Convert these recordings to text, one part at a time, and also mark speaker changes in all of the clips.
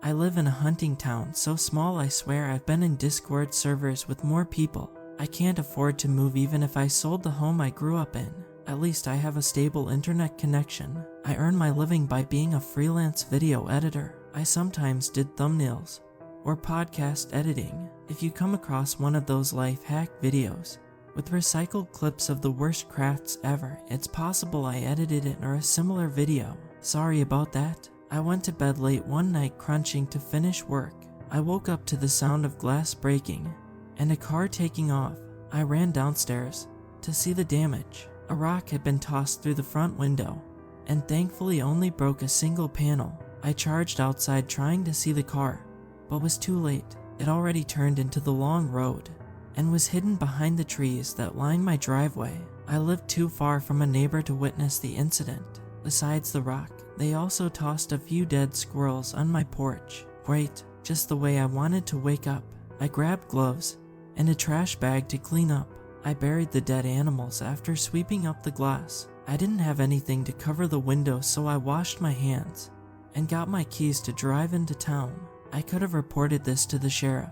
Speaker 1: I live in a hunting town so small I swear I've been in Discord servers with more people. I can't afford to move even if I sold the home I grew up in. At least I have a stable internet connection. I earn my living by being a freelance video editor. I sometimes did thumbnails or podcast editing. If you come across one of those life hack videos with recycled clips of the worst crafts ever, it's possible I edited it or a similar video. Sorry about that. I went to bed late one night crunching to finish work. I woke up to the sound of glass breaking and a car taking off. I ran downstairs to see the damage. A rock had been tossed through the front window and thankfully only broke a single panel. I charged outside trying to see the car, but was too late. It already turned into the long road and was hidden behind the trees that line my driveway. I lived too far from a neighbor to witness the incident. Besides the rock, they also tossed a few dead squirrels on my porch. Great, just the way I wanted to wake up. I grabbed gloves and a trash bag to clean up. I buried the dead animals after sweeping up the glass. I didn't have anything to cover the window, so I washed my hands and got my keys to drive into town. I could have reported this to the sheriff,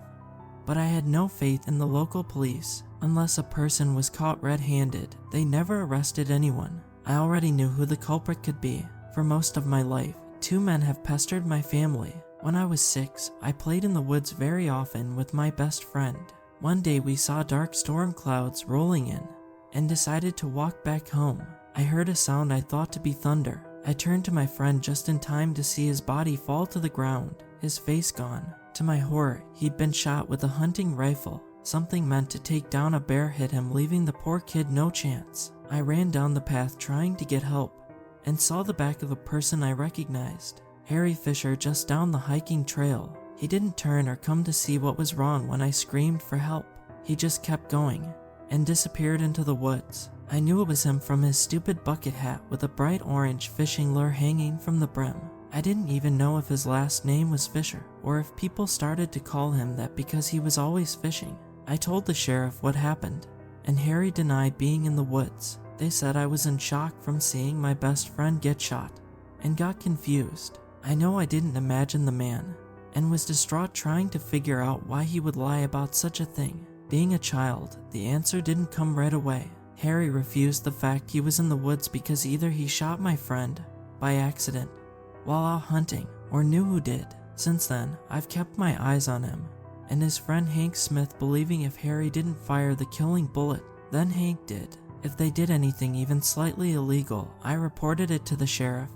Speaker 1: but I had no faith in the local police. Unless a person was caught red-handed, they never arrested anyone. I already knew who the culprit could be. For most of my life, two men have pestered my family. When I was 6, I played in the woods very often with my best friend. One day we saw dark storm clouds rolling in and decided to walk back home. I heard a sound I thought to be thunder. I turned to my friend just in time to see his body fall to the ground, his face gone. To my horror, he'd been shot with a hunting rifle. Something meant to take down a bear hit him, leaving the poor kid no chance. I ran down the path trying to get help and saw the back of a person I recognized. Harry Fisher, just down the hiking trail. He didn't turn or come to see what was wrong when I screamed for help. He just kept going and disappeared into the woods. I knew it was him from his stupid bucket hat with a bright orange fishing lure hanging from the brim. I didn't even know if his last name was Fisher or if people started to call him that because he was always fishing. I told the sheriff what happened, and Harry denied being in the woods. They said I was in shock from seeing my best friend get shot and got confused. I know I didn't imagine the man and was distraught trying to figure out why he would lie about such a thing. Being a child, the answer didn't come right away. Harry refused the fact he was in the woods because either he shot my friend by accident while out hunting or knew who did. Since then, I've kept my eyes on him and his friend Hank Smith, believing if Harry didn't fire the killing bullet, then Hank did. If they did anything even slightly illegal, I reported it to the sheriff,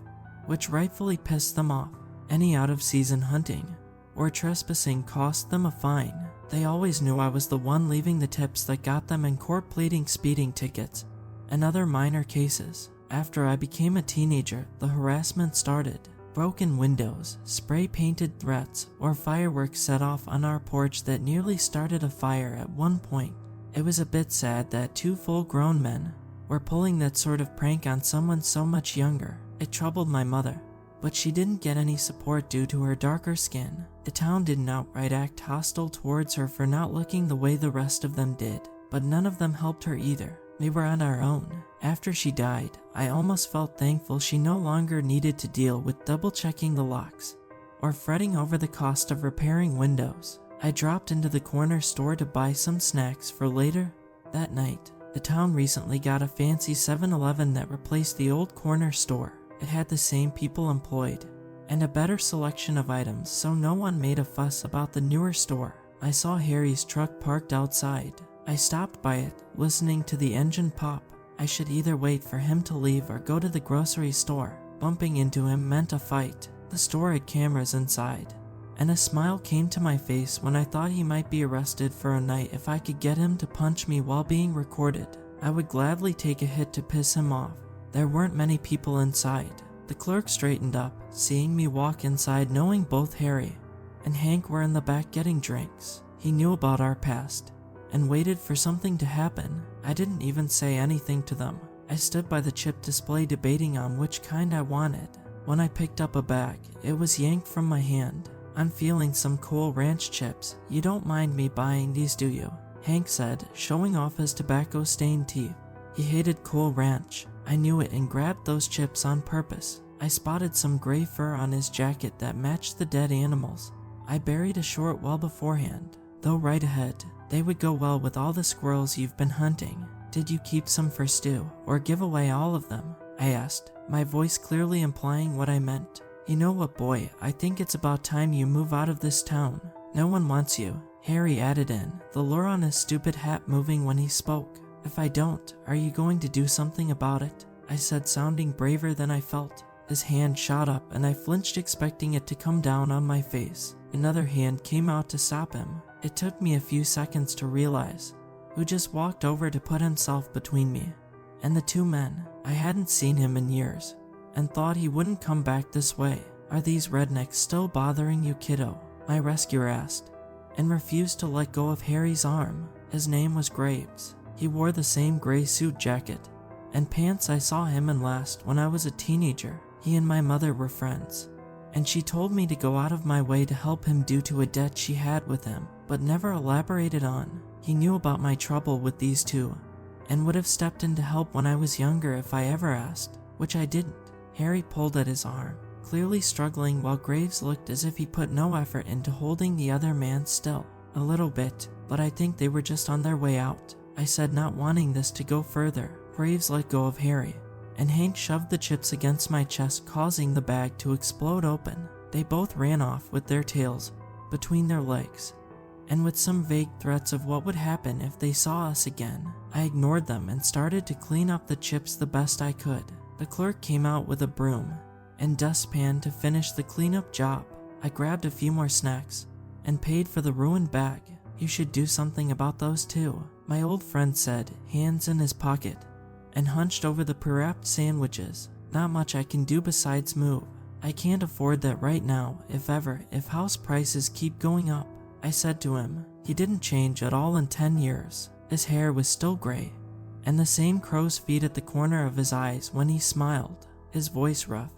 Speaker 1: which rightfully pissed them off. Any out-of-season hunting or trespassing cost them a fine. They always knew I was the one leaving the tips that got them in court pleading speeding tickets and other minor cases. After I became a teenager, the harassment started. Broken windows, spray-painted threats, or fireworks set off on our porch that nearly started a fire at one point. It was a bit sad that 2 full-grown men were pulling that sort of prank on someone so much younger. It troubled my mother, but she didn't get any support due to her darker skin. The town didn't outright act hostile towards her for not looking the way the rest of them did, but none of them helped her either. We were on our own. After she died, I almost felt thankful she no longer needed to deal with double-checking the locks or fretting over the cost of repairing windows. I dropped into the corner store to buy some snacks for later that night. The town recently got a fancy 7-Eleven that replaced the old corner store. It had the same people employed and a better selection of items, so no one made a fuss about the newer store. I saw Harry's truck parked outside. I stopped by it, listening to the engine pop. I should either wait for him to leave or go to the grocery store. Bumping into him meant a fight. The store had cameras inside, and a smile came to my face when I thought he might be arrested for a night if I could get him to punch me while being recorded. I would gladly take a hit to piss him off. There weren't many people inside. The clerk straightened up, seeing me walk inside, knowing both Harry and Hank were in the back getting drinks. He knew about our past and waited for something to happen. I didn't even say anything to them. I stood by the chip display debating on which kind I wanted. When I picked up a bag, it was yanked from my hand. "I'm feeling some Cool Ranch chips. You don't mind me buying these, do you?" Hank said, showing off his tobacco-stained teeth. He hated Cool Ranch. I knew it and grabbed those chips on purpose. I spotted some gray fur on his jacket that matched the dead animals. I buried a short well beforehand, though right ahead. They would go well with all the squirrels you've been hunting. Did you keep some for stew, or give away all of them? I asked, my voice clearly implying what I meant. You know what, boy, I think it's about time you move out of this town. No one wants you, Harry added in, the lure on his stupid hat moving when he spoke. If I don't, are you going to do something about it? I said, sounding braver than I felt. His hand shot up and I flinched, expecting it to come down on my face. Another hand came out to stop him. It took me a few seconds to realize who just walked over to put himself between me and the two men. I hadn't seen him in years and thought he wouldn't come back this way. Are these rednecks still bothering you, kiddo? My rescuer asked, and refused to let go of Harry's arm. His name was Graves. He wore the same gray suit jacket and pants I saw him in last when I was a teenager. He and my mother were friends, and she told me to go out of my way to help him due to a debt she had with him, but never elaborated on. He knew about my trouble with these two, and would have stepped in to help when I was younger if I ever asked, which I didn't. Harry pulled at his arm, clearly struggling, while Graves looked as if he put no effort into holding the other man still. A little bit, but I think they were just on their way out, I said, not wanting this to go further. Graves let go of Harry, and Hank shoved the chips against my chest, causing the bag to explode open. They both ran off with their tails between their legs, and with some vague threats of what would happen if they saw us again. I ignored them and started to clean up the chips the best I could. The clerk came out with a broom and dustpan to finish the cleanup job. I grabbed a few more snacks and paid for the ruined bag. You should do something about those too, my old friend said, hands in his pocket, and hunched over the pre-wrapped sandwiches. Not much I can do besides move. I can't afford that right now, if ever, if house prices keep going up, I said to him. He didn't change at all in 10 years. His hair was still gray, and the same crow's feet at the corner of his eyes when he smiled. His voice rough,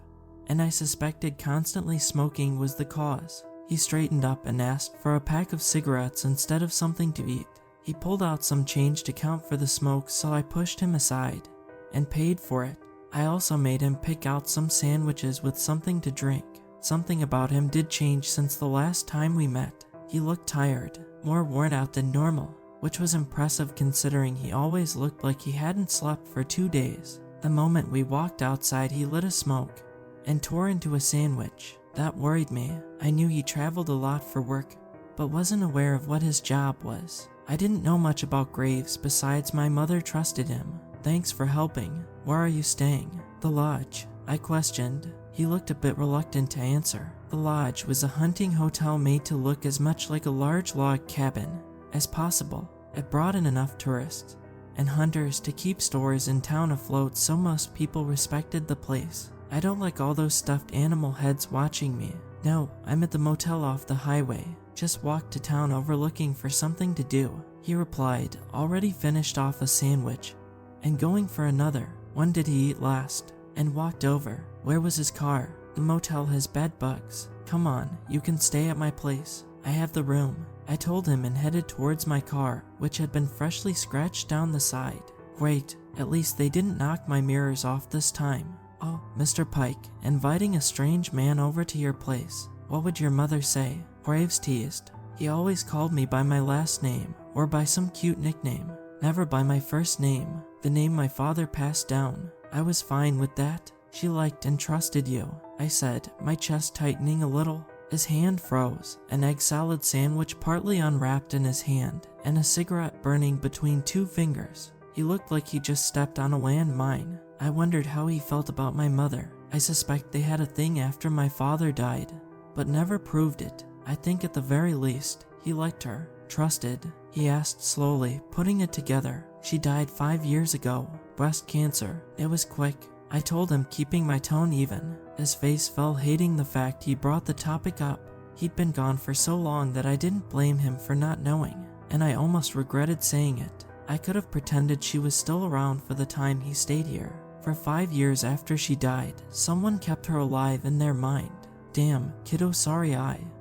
Speaker 1: and I suspected constantly smoking was the cause. He straightened up and asked for a pack of cigarettes instead of something to eat. He pulled out some change to count for the smoke, so I pushed him aside and paid for it. I also made him pick out some sandwiches with something to drink. Something about him did change since the last time we met. He looked tired, more worn out than normal, which was impressive considering he always looked like he hadn't slept for 2 days. The moment we walked outside, he lit a smoke and tore into a sandwich. That worried me. I knew he traveled a lot for work, but wasn't aware of what his job was. I didn't know much about Graves besides my mother trusted him. Thanks for helping. Where are you staying? The lodge, I questioned. He looked a bit reluctant to answer. The lodge was a hunting hotel made to look as much like a large log cabin as possible. It brought in enough tourists and hunters to keep stores in town afloat, so most people respected the place. I don't like all those stuffed animal heads watching me. No, I'm at the motel off the highway. Just walked to town over looking for something to do, he replied, already finished off a sandwich and going for another. When did he eat last? And walked over. Where was his car? The motel has bed bugs. Come on, you can stay at my place. I have the room, I told him, and headed towards my car, which had been freshly scratched down the side. Great, at least they didn't knock my mirrors off this time. Oh, Mr. Pike, inviting a strange man over to your place. What would your mother say? Graves teased. He always called me by my last name, or by some cute nickname, never by my first name, the name my father passed down. I was fine with that. She liked and trusted you, I said, my chest tightening a little. His hand froze, an egg salad sandwich partly unwrapped in his hand, and a cigarette burning between 2 fingers. He looked like he just stepped on a landmine. I wondered how he felt about my mother. I suspect they had a thing after my father died, but never proved it. I think at the very least, he liked her. Trusted? He asked slowly, putting it together. She died 5 years ago. Breast cancer. It was quick, I told him, keeping my tone even. His face fell, hating the fact he brought the topic up. He'd been gone for so long that I didn't blame him for not knowing, and I almost regretted saying it. I could have pretended she was still around for the time he stayed here. For 5 years after she died, someone kept her alive in their mind. Damn, kiddo, sorry.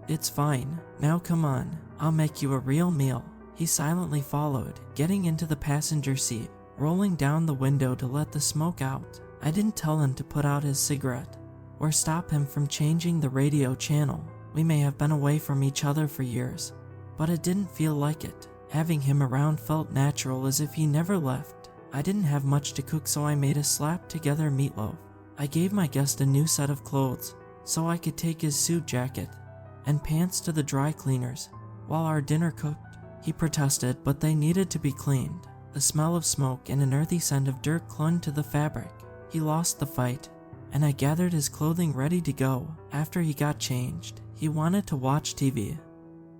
Speaker 1: It's fine. Now come on, I'll make you a real meal. He silently followed, getting into the passenger seat, rolling down the window to let the smoke out. I didn't tell him to put out his cigarette or stop him from changing the radio channel. We may have been away from each other for years, but it didn't feel like it. Having him around felt natural, as if he never left. I didn't have much to cook, so I made a slap-together meatloaf. I gave my guest a new set of clothes, so I could take his suit jacket and pants to the dry cleaners. While our dinner cooked, he protested, but they needed to be cleaned. The smell of smoke and an earthy scent of dirt clung to the fabric. He lost the fight, and I gathered his clothing ready to go. After he got changed, he wanted to watch TV,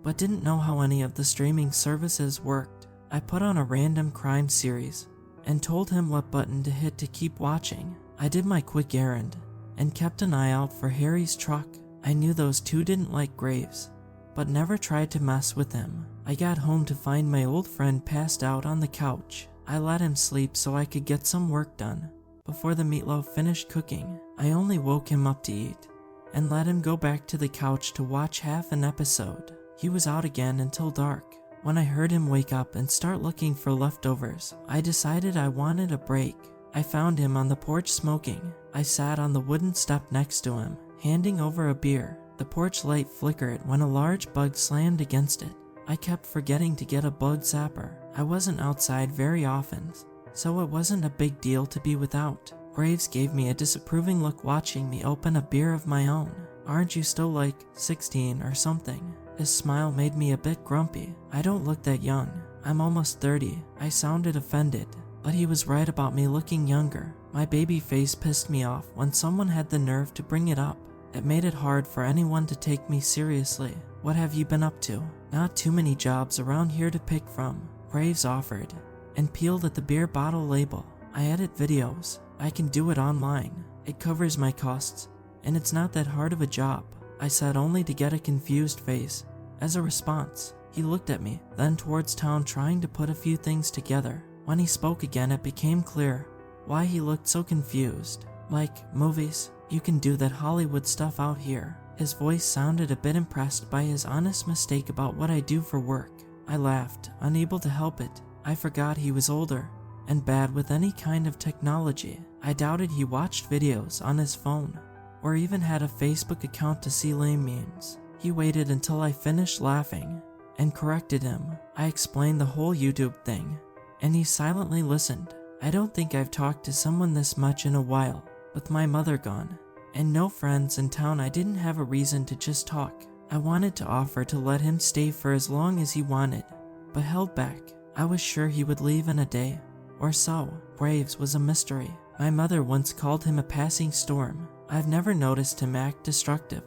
Speaker 1: but didn't know how any of the streaming services worked. I put on a random crime series and told him what button to hit to keep watching. I did my quick errand and kept an eye out for Harry's truck. I knew those two didn't like Graves, but never tried to mess with him. I got home to find my old friend passed out on the couch. I let him sleep so I could get some work done. Before the meatloaf finished cooking, I only woke him up to eat and let him go back to the couch to watch half an episode. He was out again until dark. When I heard him wake up and start looking for leftovers, I decided I wanted a break. I found him on the porch smoking. I sat on the wooden step next to him, handing over a beer. The porch light flickered when a large bug slammed against it. I kept forgetting to get a bug zapper. I wasn't outside very often, so it wasn't a big deal to be without. Graves gave me a disapproving look watching me open a beer of my own. "Aren't you still like 16 or something?" His smile made me a bit grumpy. "I don't look that young. I'm almost 30. I sounded offended, but he was right about me looking younger. My baby face pissed me off when someone had the nerve to bring it up. It made it hard for anyone to take me seriously. "What have you been up to?" "Not too many jobs around here to pick from," Graves offered, and peeled at the beer bottle label. "I edit videos. I can do it online. It covers my costs, and it's not that hard of a job," I said, only to get a confused face. As a response, he looked at me, then towards town, trying to put a few things together. When he spoke again, it became clear why he looked so confused. "Like movies? You can do that Hollywood stuff out here." His voice sounded a bit impressed by his honest mistake about what I do for work. I laughed, unable to help it. I forgot he was older and bad with any kind of technology. I doubted he watched videos on his phone or even had a Facebook account to see lame memes. He waited until I finished laughing and corrected him. I explained the whole YouTube thing, and he silently listened. I don't think I've talked to someone this much in a while. With my mother gone and no friends in town, I didn't have a reason to just talk. I wanted to offer to let him stay for as long as he wanted, but held back. I was sure he would leave in a day or so. Graves was a mystery. My mother once called him a passing storm. I've never noticed him act destructive,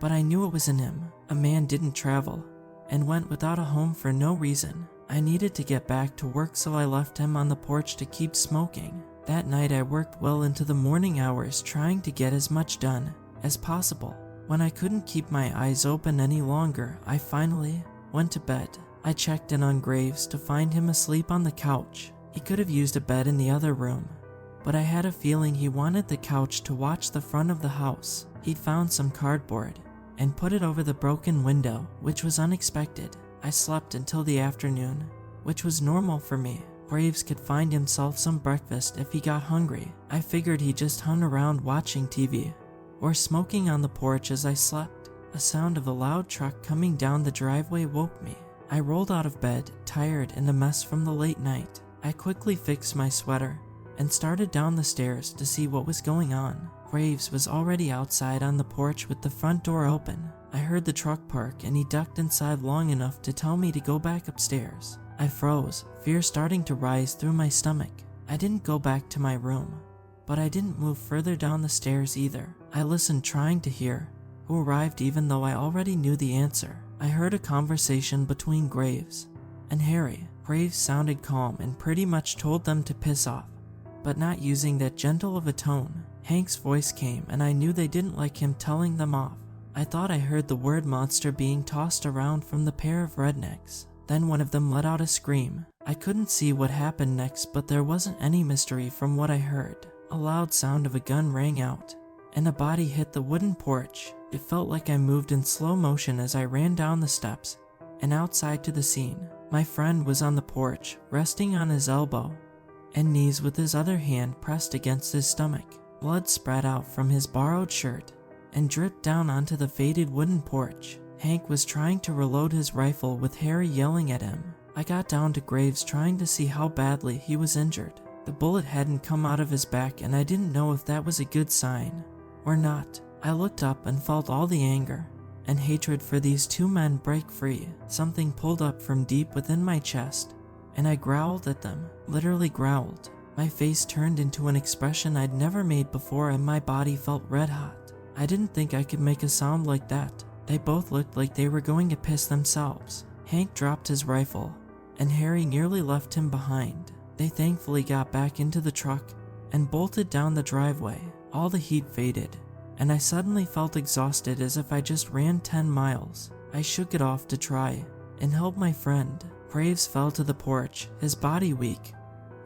Speaker 1: but I knew it was in him. A man didn't travel and went without a home for no reason. I needed to get back to work, so I left him on the porch to keep smoking. That night I worked well into the morning hours, trying to get as much done as possible. When I couldn't keep my eyes open any longer, I finally went to bed. I checked in on Graves to find him asleep on the couch. He could have used a bed in the other room, but I had a feeling he wanted the couch to watch the front of the house. He'd found some cardboard and put it over the broken window, which was unexpected. I slept until the afternoon, which was normal for me. Graves could find himself some breakfast if he got hungry. I figured he just hung around watching TV or smoking on the porch as I slept. A sound of a loud truck coming down the driveway woke me. I rolled out of bed, tired and a mess from the late night. I quickly fixed my sweater and started down the stairs to see what was going on. Graves was already outside on the porch with the front door open. I heard the truck park, and he ducked inside long enough to tell me to go back upstairs. I froze, fear starting to rise through my stomach. I didn't go back to my room, but I didn't move further down the stairs either. I listened, trying to hear who arrived, even though I already knew the answer. I heard a conversation between Graves and Harry. Graves sounded calm and pretty much told them to piss off, but not using that gentle of a tone. Hank's voice came, and I knew they didn't like him telling them off. I thought I heard the word monster being tossed around from the pair of rednecks. Then one of them let out a scream. I couldn't see what happened next, but there wasn't any mystery from what I heard. A loud sound of a gun rang out, and a body hit the wooden porch. It felt like I moved in slow motion as I ran down the steps and outside to the scene. My friend was on the porch, resting on his elbow and knees with his other hand pressed against his stomach. Blood spread out from his borrowed shirt and dripped down onto the faded wooden porch. Hank was trying to reload his rifle with Harry yelling at him. I got down to Graves trying to see how badly he was injured. The bullet hadn't come out of his back and I didn't know if that was a good sign or not. I looked up and felt all the anger and hatred for these two men break free. Something pulled up from deep within my chest and I growled at them, literally growled. My face turned into an expression I'd never made before and my body felt red hot. I didn't think I could make a sound like that. They both looked like they were going to piss themselves. Hank dropped his rifle and Harry nearly left him behind. They thankfully got back into the truck and bolted down the driveway. All the heat faded and I suddenly felt exhausted as if I just ran 10 miles. I shook it off to try and help my friend. Graves fell to the porch, his body weak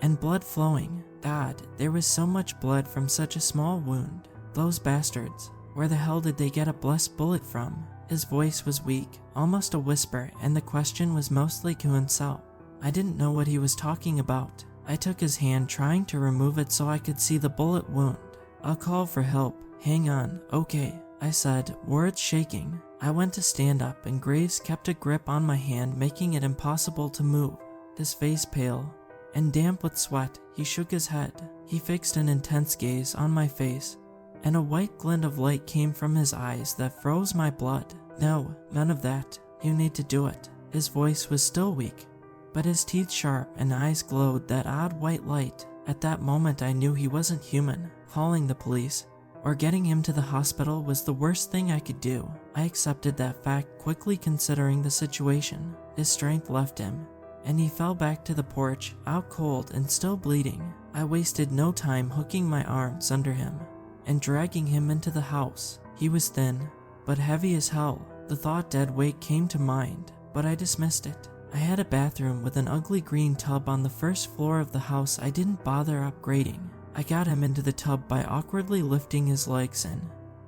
Speaker 1: and blood flowing. God, there was so much blood from such a small wound. Those bastards, where the hell did they get a blessed bullet from? His voice was weak, almost a whisper, and the question was mostly to himself. I didn't know what he was talking about. I took his hand trying to remove it so I could see the bullet wound. I'll call for help. Hang on, okay, I said, words shaking. I went to stand up and Graves kept a grip on my hand, making it impossible to move. His face pale and damp with sweat, he shook his head. He fixed an intense gaze on my face, and a white glint of light came from his eyes that froze my blood. No, none of that. You need to do it. His voice was still weak, but his teeth sharp and eyes glowed that odd white light. At that moment I knew he wasn't human. Calling the police or getting him to the hospital was the worst thing I could do. I accepted that fact quickly, considering the situation. His strength left him, and he fell back to the porch, out cold and still bleeding. I wasted no time hooking my arms under him and dragging him into the house. He was thin, but heavy as hell. The thought dead weight came to mind, but I dismissed it. I had a bathroom with an ugly green tub on the first floor of the house I didn't bother upgrading. I got him into the tub by awkwardly lifting his legs in,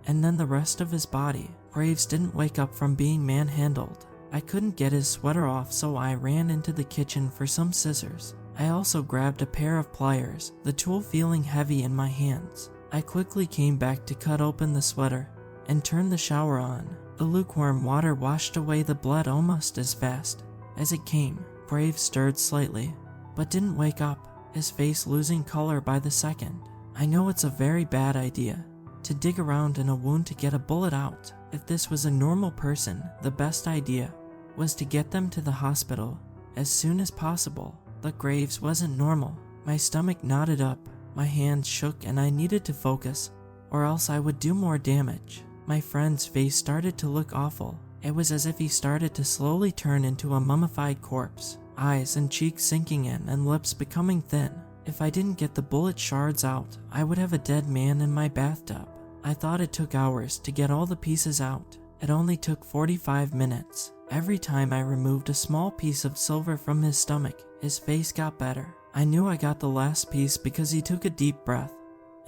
Speaker 1: and then the rest of his body. Graves didn't wake up from being manhandled. I couldn't get his sweater off, so I ran into the kitchen for some scissors. I also grabbed a pair of pliers, the tool feeling heavy in my hands. I quickly came back to cut open the sweater and turn the shower on. The lukewarm water washed away the blood almost as fast as it came. Graves stirred slightly, but didn't wake up, his face losing color by the second. I know it's a very bad idea to dig around in a wound to get a bullet out. If this was a normal person, the best idea was to get them to the hospital as soon as possible. But Graves wasn't normal. My stomach knotted up, my hands shook, and I needed to focus, or else I would do more damage. My friend's face started to look awful. It was as if he started to slowly turn into a mummified corpse, eyes and cheeks sinking in and lips becoming thin. If I didn't get the bullet shards out, I would have a dead man in my bathtub. I thought it took hours to get all the pieces out. It only took 45 minutes. Every time I removed a small piece of silver from his stomach, his face got better. I knew I got the last piece because he took a deep breath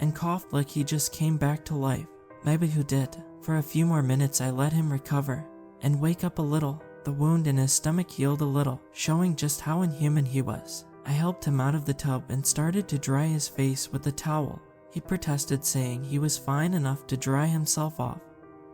Speaker 1: and coughed like he just came back to life. Maybe he did. For a few more minutes I let him recover and wake up a little. The wound in his stomach healed a little, showing just how inhuman he was. I helped him out of the tub and started to dry his face with a towel. He protested, saying he was fine enough to dry himself off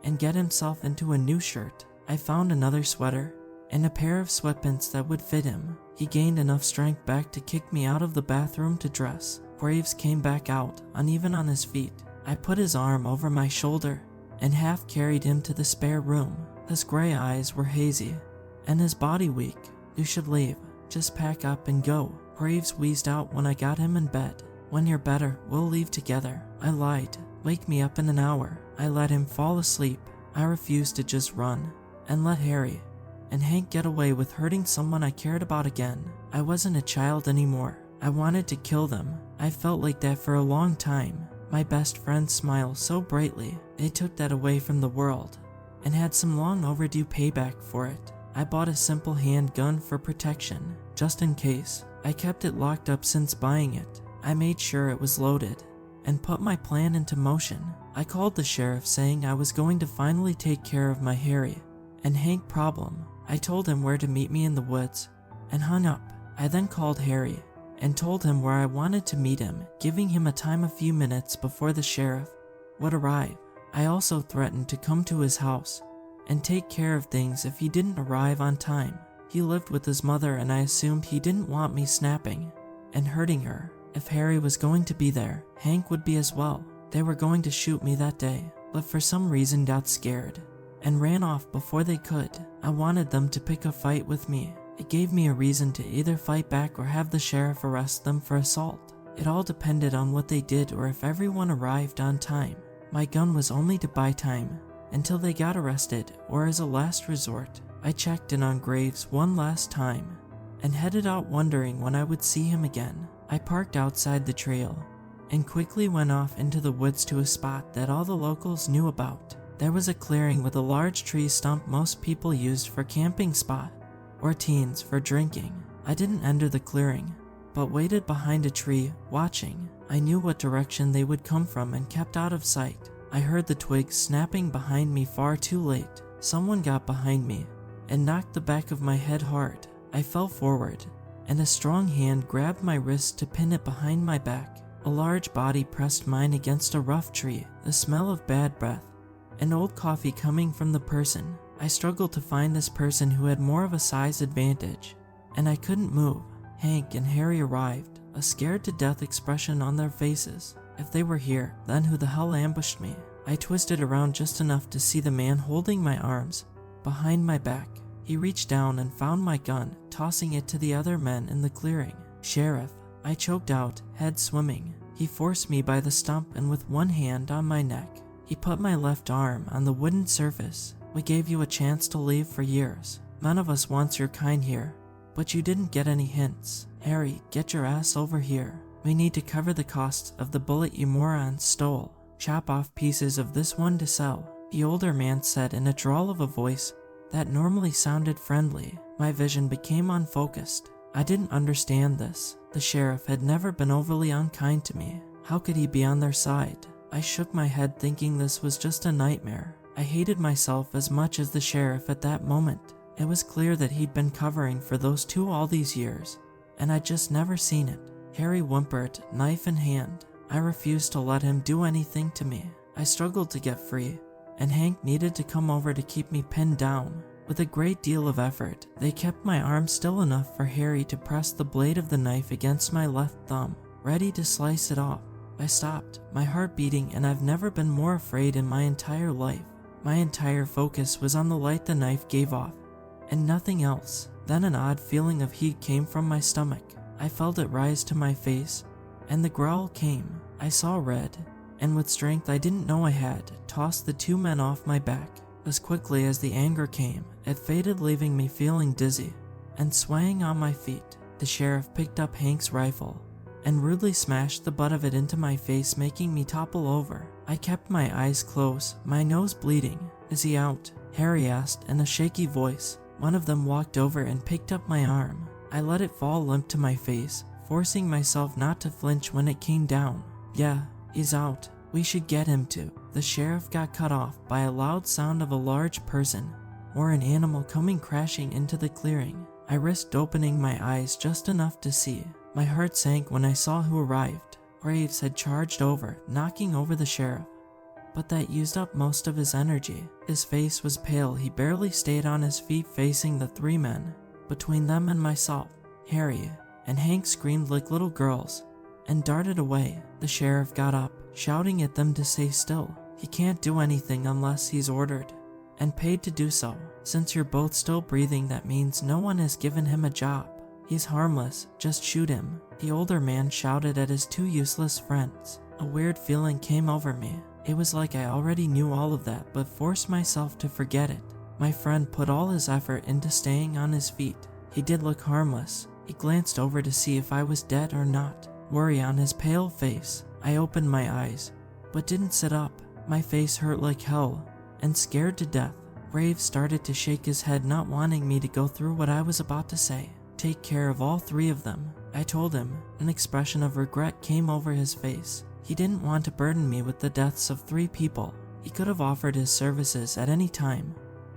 Speaker 1: and get himself into a new shirt. I found another sweater and a pair of sweatpants that would fit him. He gained enough strength back to kick me out of the bathroom to dress. Graves came back out, uneven on his feet. I put his arm over my shoulder and half carried him to the spare room. His gray eyes were hazy and his body weak. You should leave. Just pack up and go. Graves wheezed out when I got him in bed. When you're better, we'll leave together. I lied. Wake me up in an hour. I let him fall asleep. I refused to just run and let Harry and Hank get away with hurting someone I cared about again. I wasn't a child anymore. I wanted to kill them. I felt like that for a long time. My best friend smiled so brightly. They took that away from the world and had some long overdue payback for it. I bought a simple handgun for protection, just in case. I kept it locked up since buying it. I made sure it was loaded and put my plan into motion. I called the sheriff, saying I was going to finally take care of my Harry and Hank problem. I told him where to meet me in the woods and hung up. I then called Harry and told him where I wanted to meet him, giving him a time a few minutes before the sheriff would arrive. I also threatened to come to his house and take care of things if he didn't arrive on time. He lived with his mother, and I assumed he didn't want me snapping and hurting her. If Harry was going to be there, Hank would be as well. They were going to shoot me that day, but for some reason got scared and ran off before they could. I wanted them to pick a fight with me. It gave me a reason to either fight back or have the sheriff arrest them for assault. It all depended on what they did or if everyone arrived on time. My gun was only to buy time until they got arrested, or as a last resort. I checked in on Graves one last time and headed out wondering when I would see him again. I parked outside the trail and quickly went off into the woods to a spot that all the locals knew about. There was a clearing with a large tree stump most people used for camping spot, or teens for drinking. I didn't enter the clearing, but waited behind a tree, watching. I knew what direction they would come from and kept out of sight. I heard the twigs snapping behind me far too late. Someone got behind me and knocked the back of my head hard. I fell forward, and a strong hand grabbed my wrist to pin it behind my back. A large body pressed mine against a rough tree, the smell of bad breath and old coffee coming from the person. I struggled to find this person who had more of a size advantage, and I couldn't move. Hank and Harry arrived, a scared to death expression on their faces. If they were here, then who the hell ambushed me? I twisted around just enough to see the man holding my arms behind my back. He reached down and found my gun, tossing it to the other men in the clearing. "Sheriff," I choked out, head swimming. He forced me by the stump and with one hand on my neck, he put my left arm on the wooden surface. "We gave you a chance to leave for years. None of us wants your kind here, but you didn't get any hints. Harry, get your ass over here. We need to cover the costs of the bullet you morons stole. Chop off pieces of this one to sell," the older man said in a drawl of a voice that normally sounded friendly. My vision became unfocused. I didn't understand this. The sheriff had never been overly unkind to me. How could he be on their side? I shook my head thinking this was just a nightmare. I hated myself as much as the sheriff at that moment. It was clear that he'd been covering for those two all these years, and I'd just never seen it. Harry whimpered, knife in hand. I refused to let him do anything to me. I struggled to get free, and Hank needed to come over to keep me pinned down. With a great deal of effort, they kept my arm still enough for Harry to press the blade of the knife against my left thumb, ready to slice it off. I stopped, my heart beating, and I've never been more afraid in my entire life. My entire focus was on the light the knife gave off, and nothing else. Then an odd feeling of heat came from my stomach. I felt it rise to my face, and the growl came. I saw red, and with strength I didn't know I had, tossed the two men off my back. As quickly as the anger came, it faded, leaving me feeling dizzy and swaying on my feet. The sheriff picked up Hank's rifle and rudely smashed the butt of it into my face, making me topple over. I kept my eyes closed, my nose bleeding. "Is he out?" Harry asked in a shaky voice. One of them walked over and picked up my arm. I let it fall limp to my face, forcing myself not to flinch when it came down. "Yeah, he's out. We should get him to." The sheriff got cut off by a loud sound of a large person or an animal coming crashing into the clearing. I risked opening my eyes just enough to see. My heart sank when I saw who arrived. Graves had charged over, knocking over the sheriff, but that used up most of his energy. His face was pale. He barely stayed on his feet, facing the three men. Between them and myself, Harry and Hank screamed like little girls and darted away. The sheriff got up, shouting at them to stay still. "He can't do anything unless he's ordered and paid to do so. Since you're both still breathing, that means no one has given him a job. He's harmless, just shoot him," the older man shouted at his two useless friends. A weird feeling came over me. It was like I already knew all of that, but forced myself to forget it. My friend put all his effort into staying on his feet. He did look harmless. He glanced over to see if I was dead or not, worry on his pale face. I opened my eyes, but didn't sit up. My face hurt like hell, and scared to death. Graves started to shake his head, not wanting me to go through what I was about to say. "Take care of all three of them," I told him. An expression of regret came over his face. He didn't want to burden me with the deaths of 3 people. He could have offered his services at any time,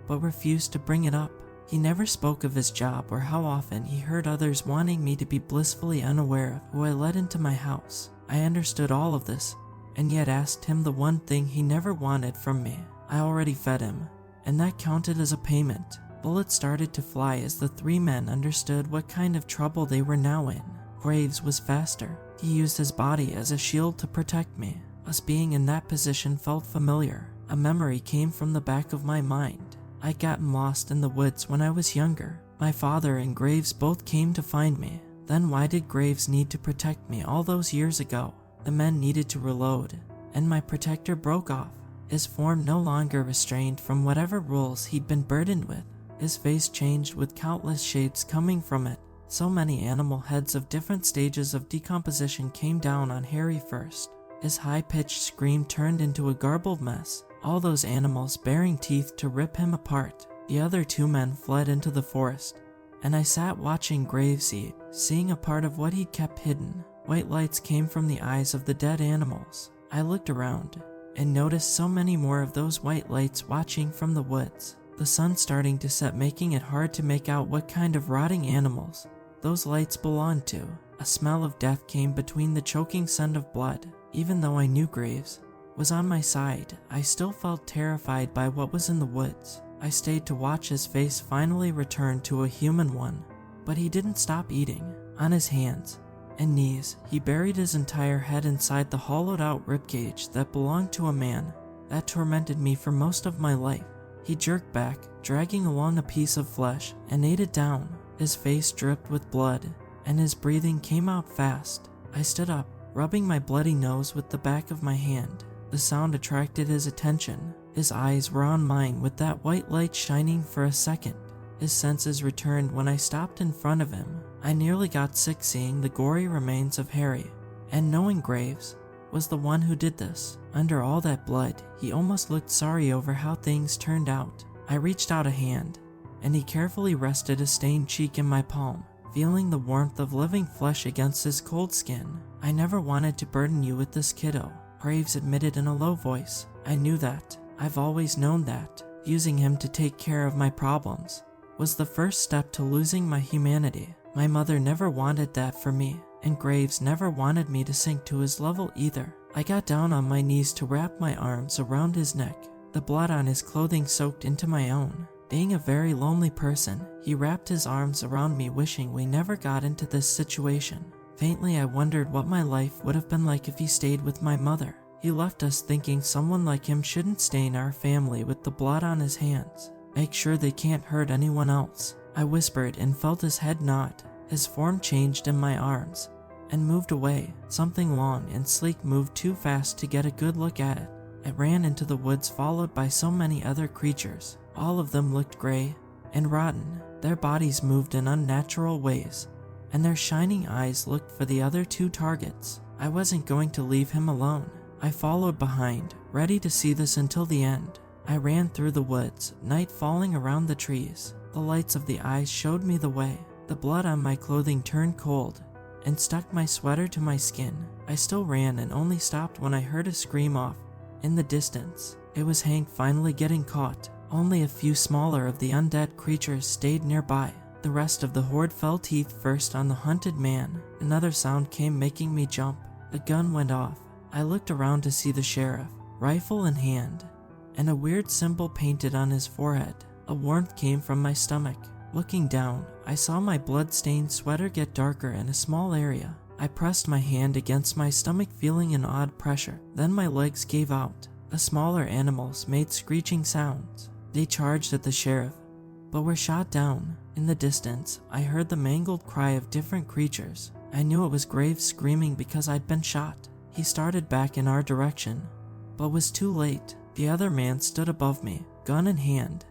Speaker 1: but refused to bring it up. He never spoke of his job or how often he heard others wanting me to be blissfully unaware of who I let into my house. I understood all of this and yet asked him the one thing he never wanted from me. I already fed him, and that counted as a payment. Bullets started to fly as the three men understood what kind of trouble they were now in. Graves was faster. He used his body as a shield to protect me. Us being in that position felt familiar. A memory came from the back of my mind. I'd gotten lost in the woods when I was younger. My father and Graves both came to find me. Then why did Graves need to protect me all those years ago? The men needed to reload, and my protector broke off. His form no longer restrained from whatever rules he'd been burdened with. His face changed with countless shapes coming from it. So many animal heads of different stages of decomposition came down on Harry first. His high-pitched scream turned into a garbled mess, all those animals baring teeth to rip him apart. The other two men fled into the forest, and I sat watching Graves eat, seeing a part of what he'd kept hidden. White lights came from the eyes of the dead animals. I looked around and noticed so many more of those white lights watching from the woods. The sun starting to set, making it hard to make out what kind of rotting animals those lights belonged to. A smell of death came between the choking scent of blood. Even though I knew Graves was on my side, I still felt terrified by what was in the woods. I stayed to watch his face finally return to a human one, but he didn't stop eating. On his hands and knees, he buried his entire head inside the hollowed-out ribcage that belonged to a man that tormented me for most of my life. He jerked back, dragging along a piece of flesh, and ate it down. His face dripped with blood, and his breathing came out fast. I stood up, rubbing my bloody nose with the back of my hand. The sound attracted his attention. His eyes were on mine with that white light shining for a second. His senses returned when I stopped in front of him. I nearly got sick seeing the gory remains of Harry, and knowing Graves was the one who did this. Under all that blood, he almost looked sorry over how things turned out. I reached out a hand, and he carefully rested a stained cheek in my palm, feeling the warmth of living flesh against his cold skin. I never wanted to burden you with this, kiddo, Graves admitted in a low voice. I knew that. I've always known that. Using him to take care of my problems was the first step to losing my humanity. My mother never wanted that for me, and Graves never wanted me to sink to his level either. I got down on my knees to wrap my arms around his neck. The blood on his clothing soaked into my own. Being a very lonely person, he wrapped his arms around me, wishing we never got into this situation. Faintly, I wondered what my life would have been like if he stayed with my mother. He left us thinking someone like him shouldn't stain our family with the blood on his hands. Make sure they can't hurt anyone else, I whispered, and felt his head nod. His form changed in my arms and moved away. Something long and sleek moved too fast to get a good look at it. It ran into the woods, followed by so many other creatures. All of them looked gray and rotten. Their bodies moved in unnatural ways, and their shining eyes looked for the other two targets. I wasn't going to leave him alone. I followed behind, ready to see this until the end. I ran through the woods, night falling around the trees. The lights of the eyes showed me the way. The blood on my clothing turned cold and stuck my sweater to my skin. I still ran and only stopped when I heard a scream off in the distance. It was Hank finally getting caught. Only a few smaller of the undead creatures stayed nearby. The rest of the horde fell teeth first on the hunted man. Another sound came, making me jump. The gun went off. I looked around to see the sheriff, rifle in hand, and a weird symbol painted on his forehead. A warmth came from my stomach. Looking down, I saw my blood-stained sweater get darker in a small area. I pressed my hand against my stomach, feeling an odd pressure. Then my legs gave out. The smaller animals made screeching sounds. They charged at the sheriff, but were shot down. In the distance, I heard the mangled cry of different creatures. I knew it was Graves screaming because I'd been shot. He started back in our direction, but was too late. The other man stood above me, gun in hand,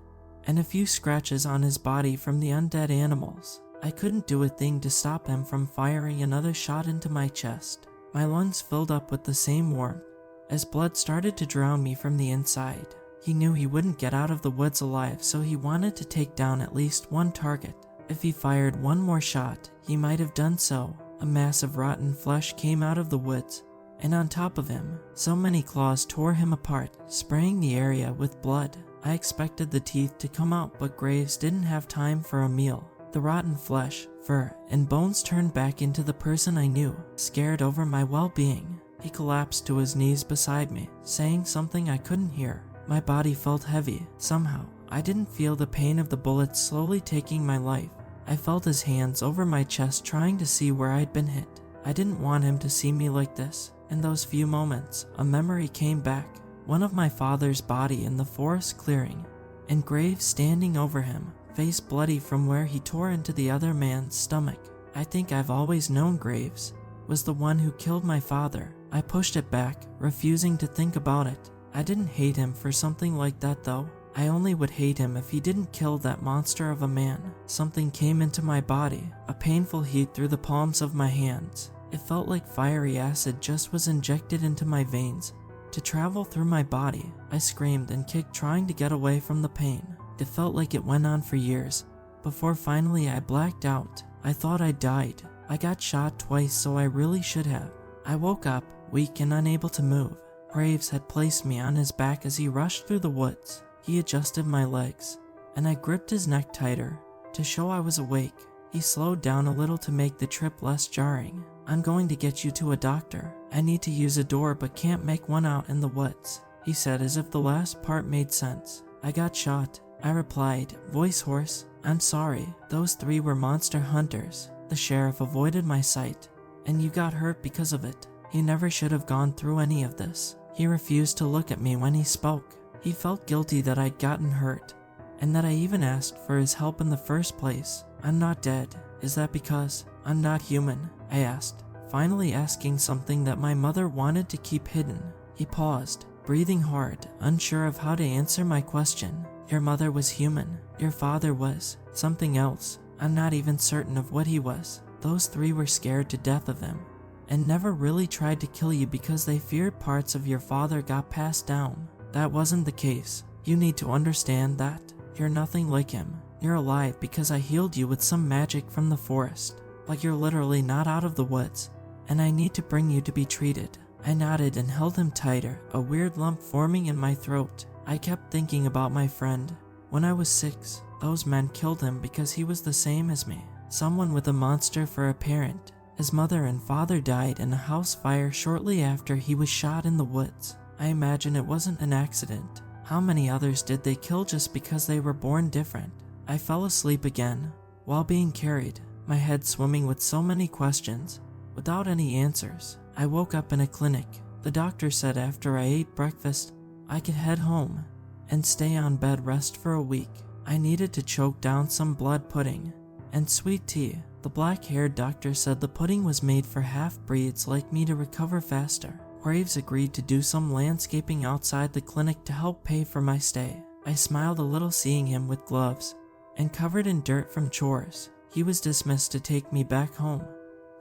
Speaker 1: and a few scratches on his body from the undead animals. I couldn't do a thing to stop him from firing another shot into my chest. My lungs filled up with the same warmth as blood started to drown me from the inside. He knew he wouldn't get out of the woods alive, so he wanted to take down at least one target. If he fired one more shot, he might have done so. A mass of rotten flesh came out of the woods, and on top of him, so many claws tore him apart, spraying the area with blood. I expected the teeth to come out, but Graves didn't have time for a meal. The rotten flesh, fur, and bones turned back into the person I knew, scared over my well-being. He collapsed to his knees beside me, saying something I couldn't hear. My body felt heavy. Somehow, I didn't feel the pain of the bullets slowly taking my life. I felt his hands over my chest trying to see where I'd been hit. I didn't want him to see me like this. In those few moments, a memory came back. One of my father's body in the forest clearing, and Graves standing over him, face bloody from where he tore into the other man's stomach. I think I've always known Graves was the one who killed my father. I pushed it back, refusing to think about it. I didn't hate him for something like that though. I only would hate him if he didn't kill that monster of a man. Something came into my body, a painful heat through the palms of my hands. It felt like fiery acid just was injected into my veins to travel through my body. I screamed and kicked, trying to get away from the pain. It felt like it went on for years, before finally I blacked out. I thought I died. I got shot twice, so I really should have. I woke up, weak and unable to move. Graves had placed me on his back as he rushed through the woods. He adjusted my legs, and I gripped his neck tighter to show I was awake. He slowed down a little to make the trip less jarring. I'm going to get you to a doctor. I need to use a door but can't make one out in the woods, he said, as if the last part made sense. I got shot, I replied, voice hoarse. I'm sorry, those three were monster hunters. The sheriff avoided my sight, and you got hurt because of it. He never should have gone through any of this. He refused to look at me when he spoke. He felt guilty that I'd gotten hurt, and that I even asked for his help in the first place. I'm not dead. Is that because I'm not human? I asked, finally asking something that my mother wanted to keep hidden. He paused, breathing hard, unsure of how to answer my question. Your mother was human. Your father was something else. I'm not even certain of what he was. Those three were scared to death of him, and never really tried to kill you because they feared parts of your father got passed down. That wasn't the case. You need to understand that. You're nothing like him. You're alive because I healed you with some magic from the forest, but you're literally not out of the woods, and I need to bring you to be treated. I nodded and held him tighter, a weird lump forming in my throat. I kept thinking about my friend. When I was 6, those men killed him because he was the same as me. Someone with a monster for a parent. His mother and father died in a house fire shortly after he was shot in the woods. I imagine it wasn't an accident. How many others did they kill just because they were born different? I fell asleep again, while being carried, my head swimming with so many questions, without any answers. I woke up in a clinic. The doctor said after I ate breakfast, I could head home and stay on bed rest for a week. I needed to choke down some blood pudding and sweet tea. The black-haired doctor said the pudding was made for half-breeds like me to recover faster. Graves agreed to do some landscaping outside the clinic to help pay for my stay. I smiled a little seeing him with gloves and covered in dirt from chores. He was dismissed to take me back home,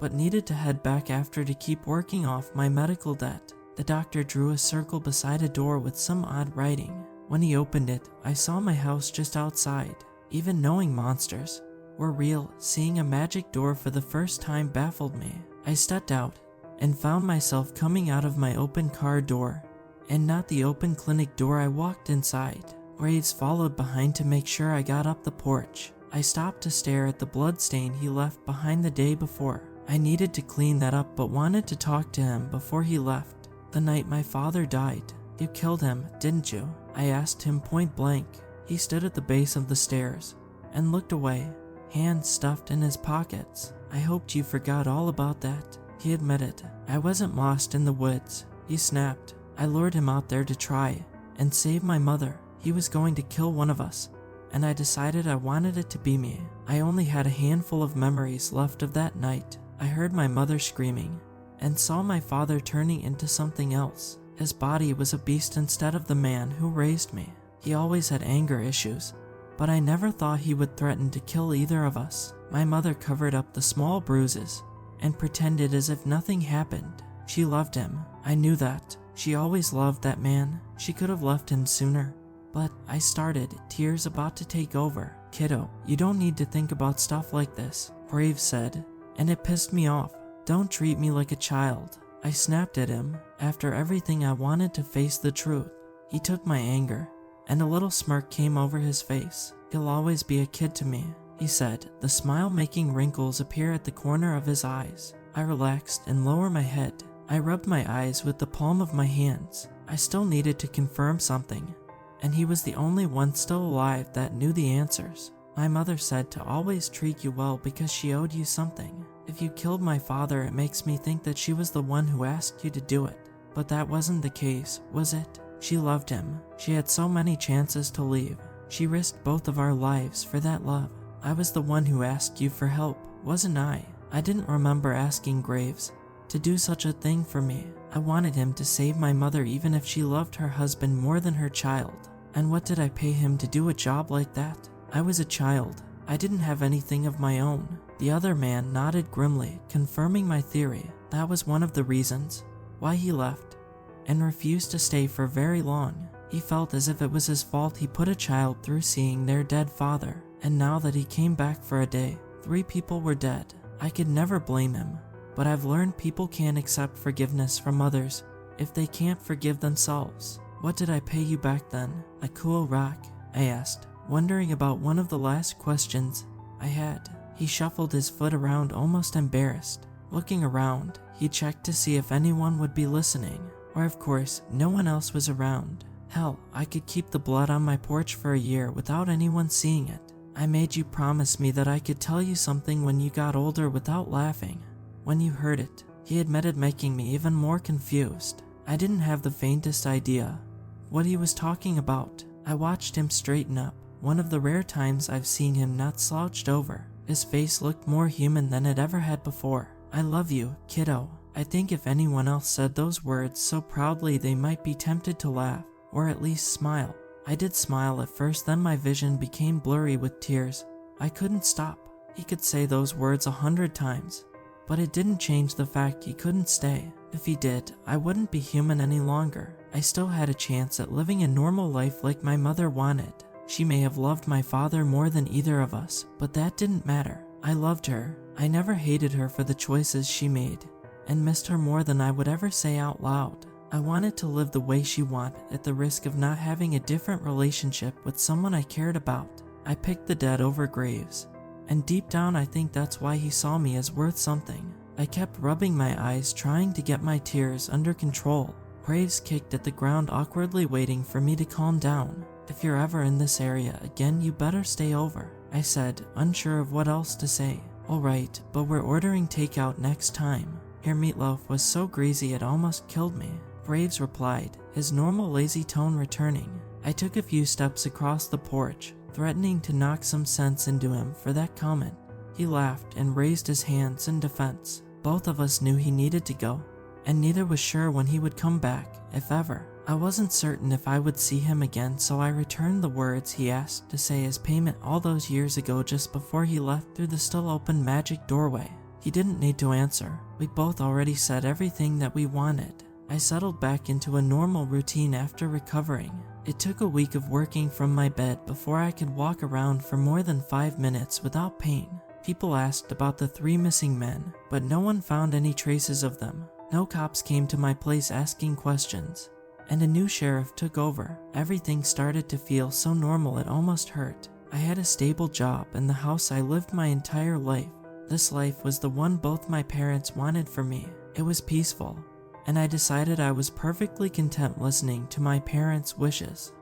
Speaker 1: but needed to head back after to keep working off my medical debt. The doctor drew a circle beside a door with some odd writing. When he opened it, I saw my house just outside. Even knowing monsters were real, seeing a magic door for the first time baffled me. I stepped out and found myself coming out of my open car door, and not the open clinic door. I walked inside. Graves followed behind to make sure I got up the porch. I stopped to stare at the bloodstain he left behind the day before. I needed to clean that up but wanted to talk to him before he left. The night my father died, you killed him, didn't you? I asked him point blank. He stood at the base of the stairs and looked away, hands stuffed in his pockets. I hoped you forgot all about that. He admitted. I wasn't lost in the woods. He snapped. I lured him out there to try and save my mother. He was going to kill one of us, and I decided I wanted it to be me. I only had a handful of memories left of that night. I heard my mother screaming and saw my father turning into something else. His body was a beast instead of the man who raised me. He always had anger issues, but I never thought he would threaten to kill either of us. My mother covered up the small bruises and pretended as if nothing happened. She loved him. I knew that. She always loved that man. She could have left him sooner. But I started, tears about to take over. Kiddo, you don't need to think about stuff like this, Graves said, and it pissed me off. Don't treat me like a child. I snapped at him. After everything, I wanted to face the truth. He took my anger, and a little smirk came over his face. He'll always be a kid to me, he said, the smile making wrinkles appear at the corner of his eyes. I relaxed and lowered my head. I rubbed my eyes with the palm of my hands. I still needed to confirm something, and he was the only one still alive that knew the answers. My mother said to always treat you well because she owed you something. If you killed my father, it makes me think that she was the one who asked you to do it. But that wasn't the case, was it? She loved him. She had so many chances to leave. She risked both of our lives for that love. I was the one who asked you for help, wasn't I? I didn't remember asking Graves to do such a thing for me. I wanted him to save my mother even if she loved her husband more than her child. And what did I pay him to do a job like that? I was a child. I didn't have anything of my own. The other man nodded grimly, confirming my theory. That was one of the reasons why he left and refused to stay for very long. He felt as if it was his fault he put a child through seeing their dead father, and now that he came back for a day, 3 people were dead. I could never blame him, but I've learned people can't accept forgiveness from others if they can't forgive themselves. What did I pay you back then? A cool rock? I asked, wondering about one of the last questions I had. He shuffled his foot around, almost embarrassed. Looking around, he checked to see if anyone would be listening, or of course, no one else was around. Hell, I could keep the blood on my porch for a year without anyone seeing it. I made you promise me that I could tell you something when you got older without laughing when you heard it. He admitted, making me even more confused. I didn't have the faintest idea what he was talking about. I watched him straighten up, one of the rare times I've seen him not slouched over. His face looked more human than it ever had before. I love you, kiddo. I think if anyone else said those words so proudly, they might be tempted to laugh, or at least smile. I did smile at first, then my vision became blurry with tears. I couldn't stop. He could say those words 100 times, but it didn't change the fact he couldn't stay. If he did, I wouldn't be human any longer. I still had a chance at living a normal life like my mother wanted. She may have loved my father more than either of us, but that didn't matter. I loved her. I never hated her for the choices she made, and missed her more than I would ever say out loud. I wanted to live the way she wanted, at the risk of not having a different relationship with someone I cared about. I picked the dead over Graves, and deep down I think that's why he saw me as worth something. I kept rubbing my eyes, trying to get my tears under control. Graves kicked at the ground, awkwardly waiting for me to calm down. If you're ever in this area again, you better stay over, I said, unsure of what else to say. Alright, but we're ordering takeout next time. Your meatloaf was so greasy it almost killed me. Graves replied, his normal lazy tone returning. I took a few steps across the porch, threatening to knock some sense into him for that comment. He laughed and raised his hands in defense. Both of us knew he needed to go, and neither was sure when he would come back, if ever. I wasn't certain if I would see him again, so I returned the words he asked to say as payment all those years ago, just before he left through the still open magic doorway. He didn't need to answer. We both already said everything that we wanted. I settled back into a normal routine after recovering. It took a week of working from my bed before I could walk around for more than 5 minutes without pain. People asked about the 3 missing men, but no one found any traces of them. No cops came to my place asking questions, and a new sheriff took over. Everything started to feel so normal it almost hurt. I had a stable job and the house I lived my entire life. This life was the one both my parents wanted for me. It was peaceful, and I decided I was perfectly content listening to my parents' wishes.